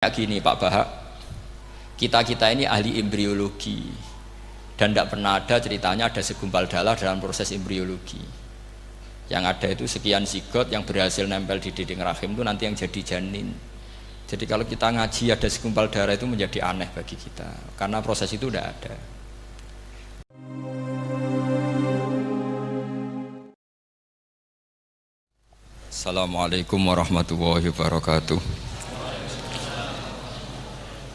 Kayak gini Pak Bahak, kita ini ahli embriologi dan tidak pernah ada ceritanya ada segumpal darah dalam proses embriologi. Yang ada itu sekian zigot yang berhasil nempel di dinding rahim itu nanti yang jadi janin. Jadi kalau kita ngaji ada segumpal darah itu menjadi aneh bagi kita karena proses itu tidak ada. Assalamualaikum warahmatullahi wabarakatuh.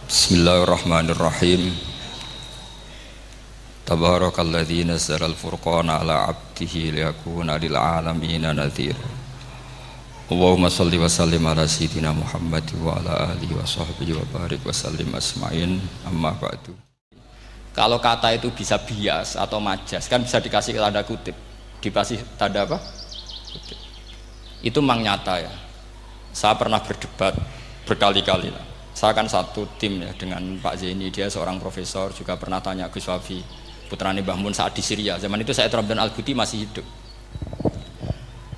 Bismillahirrahmanirrahim. Tabarakalladzi nazzala al-furqana ala 'abdihi liyakuna lil 'alamin nadhira. Allahumma shalli wa sallim ala sayyidina Muhammad wa ala alihi wa sahbihi wa barik wa sallim asma'in. Amma ba'du. Kalau kata itu bisa bias atau majas kan bisa dikasih tanda kutip. Dikasih tanda apa? Kutip. Itu memang nyata ya. Saya pernah berdebat berkali-kali lah. Saya kan satu tim ya dengan Pak Zaini, dia seorang profesor, juga pernah tanya Gus Wafi, putrane Mbah Mun saat di Syria. Zaman itu saya Ramadan Al-Ghouti masih hidup.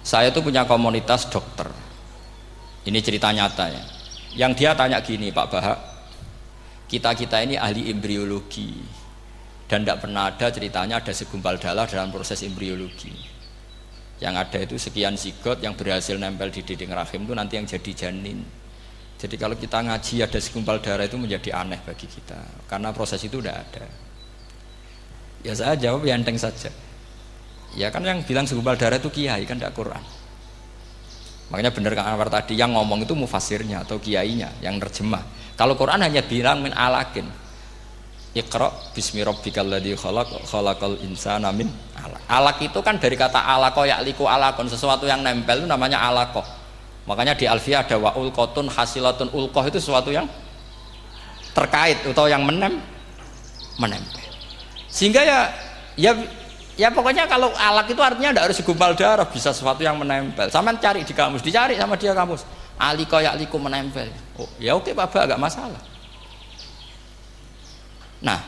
Saya itu punya komunitas dokter. Ini cerita nyata ya. Yang dia tanya gini, Pak Bahak, kita ini ahli embriologi dan tidak pernah ada ceritanya ada segumpal darah dalam proses embriologi. Yang ada itu sekian zigot yang berhasil nempel di dinding rahim itu nanti yang jadi janin. Jadi kalau kita ngaji ada segumpal darah itu menjadi aneh bagi kita karena proses itu tidak ada. Ya saya jawab ya enteng saja. Ya kan yang bilang segumpal darah itu kiai kan tidak Quran. Makanya benar Kang Anwar tadi yang ngomong itu mufasirnya atau kiainya yang terjemah. Kalau Quran hanya bilang min alakin. Iqra bismi rabbikal ladzi khalaq khalaqal insana min alaq. Alaq itu kan dari kata alaqa ya'liqu alaqon, sesuatu yang nempel itu namanya alaqah. Makanya di Alfiyah ada wa ulqatun hasilatun, ulqah itu sesuatu yang terkait atau yang menempel. Sehingga ya pokoknya kalau alaq itu artinya tidak harus segumpal darah, bisa sesuatu yang menempel. Sama cari di kamus, dicari sama dia kamus. Aliqa ya'liqu menempel. Oh, ya oke Pak, agak masalah. Nah,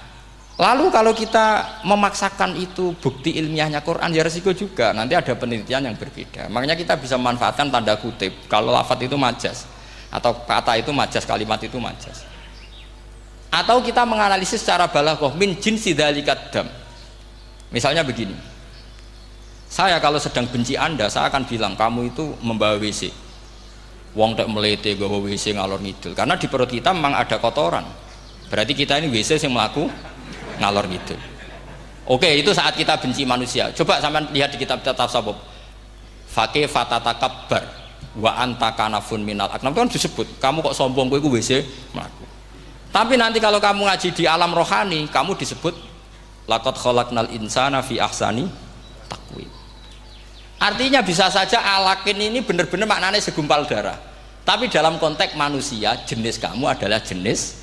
lalu kalau kita memaksakan itu bukti ilmiahnya Quran ya resiko juga, nanti ada penelitian yang berbeda. Makanya kita bisa memanfaatkan tanda kutip kalau lafadz itu majas atau kata itu majas, kalimat itu majas. Atau kita menganalisis secara balaghah min jinsi dzalikat dam. Misalnya begini, saya kalau sedang benci Anda, saya akan bilang kamu itu membawa WC. Wong tek melete gawa WC ngalor ngidul, karena di perut kita memang ada kotoran. Berarti kita ini WC yang melaku ngalor gitu. Oke, itu saat kita benci manusia. Coba sampean lihat di kitab tasawuf. Faqih fatatakabbar wa anta kanafun minal aknam, kan disebut kamu kok sombong kowe iku WC mlaku. Tapi nanti kalau kamu ngaji di alam rohani, kamu disebut laqad khalaqnal insana fi ahsani taqwim. Artinya bisa saja alakin ini benar-benar maknanya segumpal darah. Tapi dalam konteks manusia, jenis kamu adalah jenis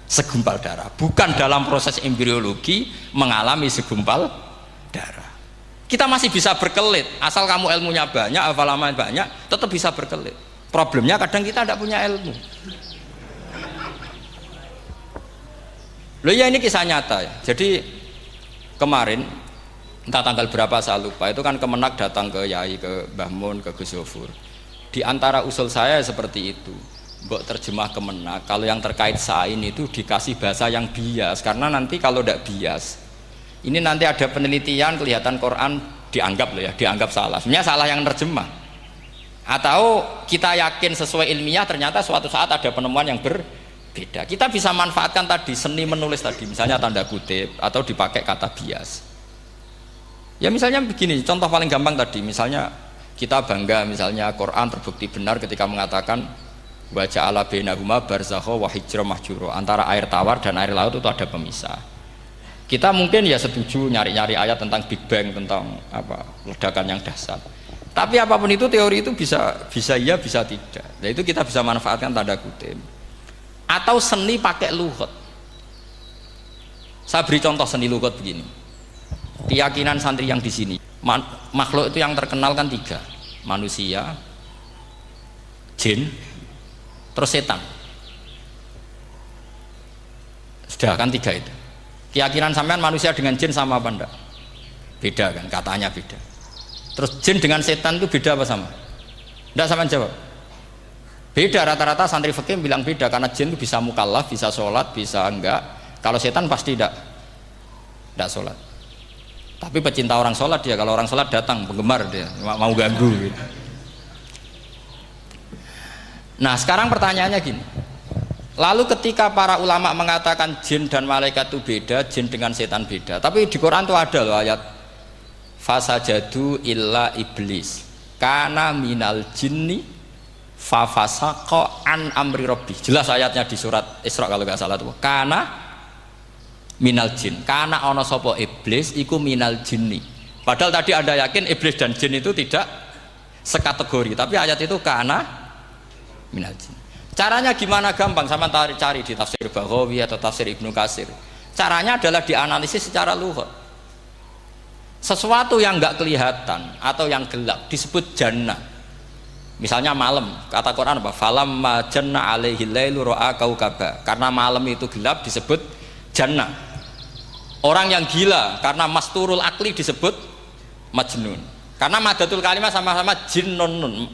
segumpal darah, bukan dalam proses embriologi mengalami segumpal darah. Kita masih bisa berkelit, asal kamu ilmunya banyak, hafalannya banyak, tetap bisa berkelit. Problemnya kadang kita tidak punya ilmu. Loh ya, ini kisah nyata ya. Jadi kemarin entah tanggal berapa saya lupa, itu kan Kemenak datang ke Yai, ke Mbah Mun, ke Gus Zofur. Di antara usul saya seperti itu, mbok terjemah Kemenak, kalau yang terkait sain itu dikasih bahasa yang bias, karena nanti kalau tidak bias ini nanti ada penelitian kelihatan Quran dianggap loh ya, dianggap salah, sebenarnya salah yang terjemah, atau kita yakin sesuai ilmiah ternyata suatu saat ada penemuan yang berbeda. Kita bisa manfaatkan tadi seni menulis tadi, misalnya tanda kutip atau dipakai kata bias. Ya misalnya begini, contoh paling gampang tadi, misalnya kita bangga misalnya Quran terbukti benar ketika mengatakan wa ja'ala bainahuma barzakha wa hijra mahjura, antara air tawar dan air laut itu ada pemisah. Kita mungkin ya setuju nyari-nyari ayat tentang Big Bang, tentang apa ledakan yang dahsyat. Tapi apapun itu teori itu bisa iya bisa tidak. Nah itu kita bisa manfaatkan tanda kutip. Atau seni pakai lughat. Saya beri contoh seni lughat begini. Keyakinan santri yang di sini, makhluk itu yang terkenal kan 3. Manusia, jin, terus setan. Sudah kan 3 itu. Keyakinan sampean manusia dengan jin sama apa enggak? Beda kan, katanya beda. Terus jin dengan setan itu beda apa sama? Enggak, sampean jawab. Beda rata-rata santri fikih bilang beda karena jin itu bisa mukallaf, bisa sholat, bisa enggak. Kalau setan pasti tidak sholat. Tapi pecinta orang sholat dia, kalau orang sholat datang penggemar dia, mau ganggu gitu. Nah sekarang pertanyaannya gini, lalu ketika para ulama mengatakan jin dan malaikat itu beda, jin dengan setan beda, tapi di Quran itu ada loh ayat fasajadu illa iblis kana minal jinni fafasaqa an amri rabbi. Jelas ayatnya di surat Isra kalau nggak salah tuh. Kana minal jin, kana ono sopo iblis iku minal jinni. Padahal tadi Anda yakin iblis dan jin itu tidak sekategori, tapi ayat itu kana minal jin. Caranya gimana? Gampang, sama cari di tafsir Baghawi atau tafsir Ibnu Katsir. Caranya adalah dianalisis secara lughat. Sesuatu yang nggak kelihatan atau yang gelap disebut jannah. Misalnya malam, kata Quran apa? Falamma janna alaihi lailu ra'a kaukaba. Karena malam itu gelap disebut jannah. Orang yang gila karena masturul akli disebut majnun. Karena madatul kalimah sama-sama jinnun.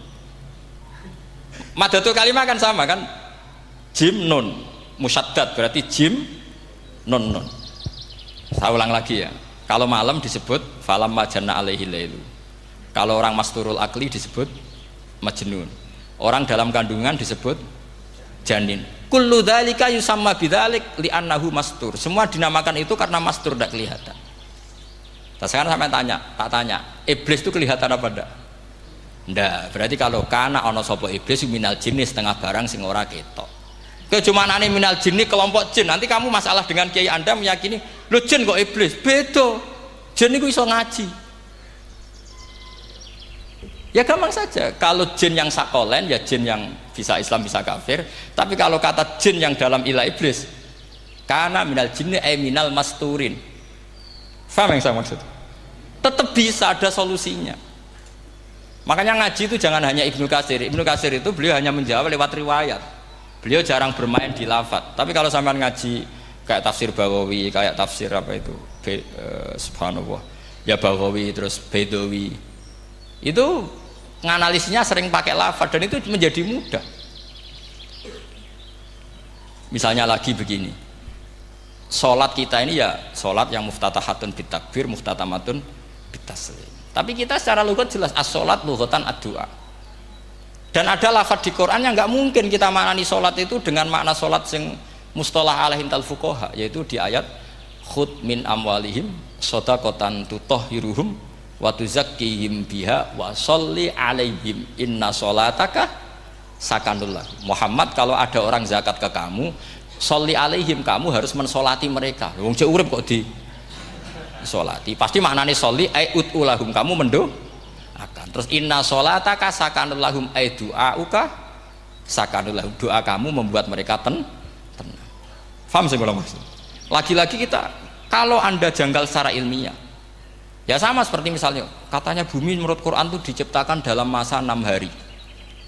Madatul kalimah kan sama kan? Jim nun musyaddad berarti jim nun nun. Saya ulang lagi ya. Kalau malam disebut falamma janna alaihi lailu. Kalau orang masturul akli disebut majnun. Orang dalam kandungan disebut janin. Kullu dzalika yusamma bidzalik li'annahu mastur. Semua dinamakan itu karena mastur, tidak kelihatan. Nah, sekarang sampai tak tanya, iblis itu kelihatan apa enggak? Enggak. Berarti kalau kana ana sapa iblis minal jinni setengah barang sing ora ketok. Kecumanane minal jinni kelompok jin. Nanti kamu masalah dengan kiai Anda meyakini, "Lho jin kok iblis?" Beda. Jin iku iso ngaji. Ya gampang saja, kalau jin yang sakolen ya jin yang bisa Islam bisa kafir. Tapi kalau kata jin yang dalam ilah iblis, karena minal jinni minal masturin. Faham yang saya maksud? Tetap bisa ada solusinya. Makanya ngaji itu jangan hanya Ibnu Katsir. Ibnu Katsir itu beliau hanya menjawab lewat riwayat. Beliau jarang bermain di lafadz. Tapi kalau sampean ngaji kayak tafsir Baghawi, kayak tafsir apa itu, subhanallah, ya Baghawi terus Bedawi, itu nganalisnya sering pakai lafadz dan itu menjadi mudah. Misalnya lagi begini, sholat kita ini ya sholat yang muftatahatun bitakbir, muftatamatun bitaslim. Tapi kita secara lughat jelas as-sholat lughatan ad-du'a. Dan ada lafadz di Quran yang nggak mungkin kita maknani sholat itu dengan makna sholat yang mustalah alaihim tal fuqaha, yaitu di ayat khud min amwalihim shadaqatan tutahhiruhum wa tuzakkihim biha wa sholli alaihim inna sholataka sakanul lahum. Muhammad, kalau ada orang zakat ke kamu, sholli alaihim, kamu harus mensolati mereka. Wong cek urip kok di solati, pasti maknanya sholli ai utulahum, kamu mendoakan. Terus inna sholataka sakanul lahum ai du'auka sakanul lahum, doa kamu membuat mereka tenang. Paham sih kalau maksud? Lagi-lagi kita, kalau Anda janggal secara ilmiah, ya sama seperti misalnya katanya bumi menurut Quran itu diciptakan dalam masa 6 hari,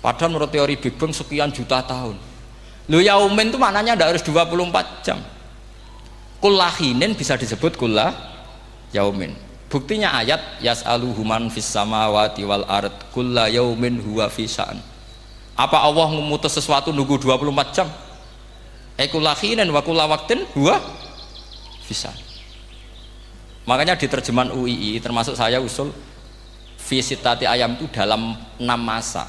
padahal menurut teori Big Bang sekian juta tahun. Lu yaumin itu maknanya tidak harus 24 jam. Kullahinin bisa disebut kullah yaumin. Buktinya ayat yas'aluhu man fis samawati wal ard kulla yaumin huwa fi sya'an. Apa Allah memutus sesuatu nunggu 24 jam? Kullahinin wa kulla waqtin huwa fi sya'an. Makanya di terjemahan UII termasuk saya usul visitati ayam itu dalam 6 masa.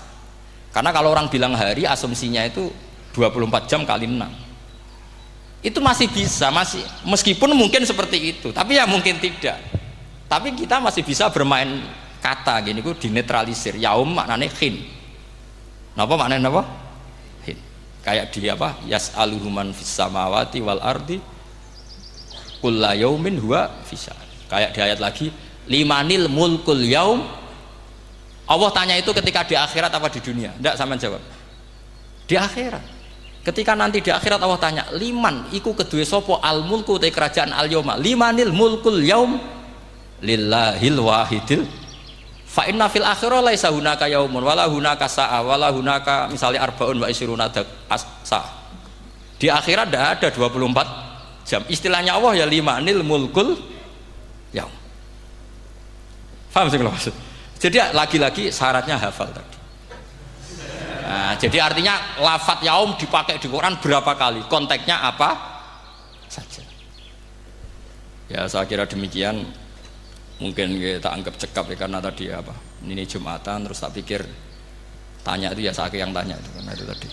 Karena kalau orang bilang hari, asumsinya itu 24 jam kali 6. Itu masih bisa, masih meskipun mungkin seperti itu, tapi ya mungkin tidak. Tapi kita masih bisa bermain kata gini, itu dinetralisir. Yaum maknanya khin. Napa maknanya napa? Khin. Kayak di apa? Yas'aluhu man fis samawati wal ardi kulla yaumin huwa fi sya'an. Kayak di ayat lagi, limanil mulkul yaum. Allah tanya itu ketika di akhirat apa di dunia? Tidak, sama jawab. Di akhirat. Ketika nanti di akhirat Allah tanya, liman iku kedue sopo al mulku te kerajaan al yauma. Limanil mulkul yaum lillahil wahidil. Fa inna fil akhirah laisa hunaka yaumun wala hunaka sa'a wala hunaka misalnya arbaun wa isyruna sa'. Di akhirat tidak ada 24 jam. Istilahnya Allah ya limanil mulkul yaum. Paham sih kalau maksud? Jadi lagi-lagi syaratnya hafal tadi. Nah, konteksnya. Jadi artinya lafat yaum dipakai di Quran berapa kali, konteksnya apa saja. Ya saya kira demikian. Mungkin kita anggap cekap ya karena tadi apa, ini Jumatan terus tak pikir tanya itu ya saya yang tanya itu karena itu tadi.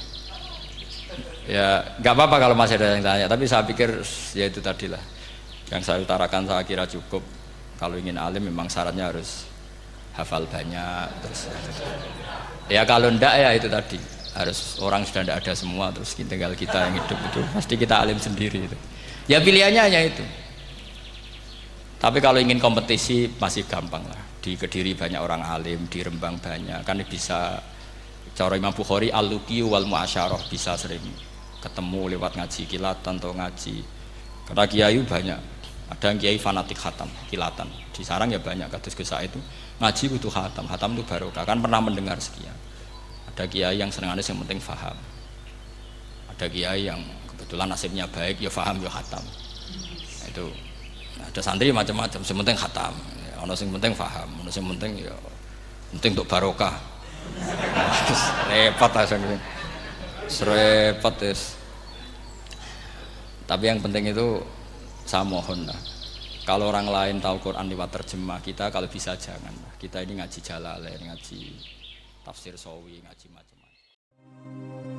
Ya nggak apa-apa kalau masih ada yang tanya, tapi saya pikir ya itu tadilah yang saya utarakan, saya kira cukup. Kalau ingin alim memang syaratnya harus hafal banyak terus. Ya kalau ndak ya itu tadi harus orang sudah ndak ada semua terus tinggal kita yang hidup itu pasti kita alim sendiri itu. Ya pilihannya hanya itu. Tapi kalau ingin kompetisi masih gampang lah. Di Kediri banyak orang alim, di Rembang banyak. Kan bisa cara Imam Bukhari al-luqi wal muasyarah bisa sering ketemu lewat ngaji kilatan atau ngaji. Karena kiai banyak. Ada yang kiai fanatik khatam, kilatan. Di sarang ya banyak kados Gus itu ngaji butuh khatam. Khatam itu barokah. Kan pernah mendengar sekian. Ada kiai yang senangannya yang penting faham. Ada kiai yang kebetulan nasibnya baik ya faham ya khatam. Nah, itu ada santri macam-macam, yang penting khatam. Ya, ono sing penting faham, ono sing penting ya penting untuk barokah. Repot asane. Repot es. Tapi yang penting itu saya mohon lah. Kalau orang lain tahu Quran lewat terjemah, kita kalau bisa jangan. Kita ini ngaji Jalalain, ngaji tafsir Sawi, ngaji macam-macam.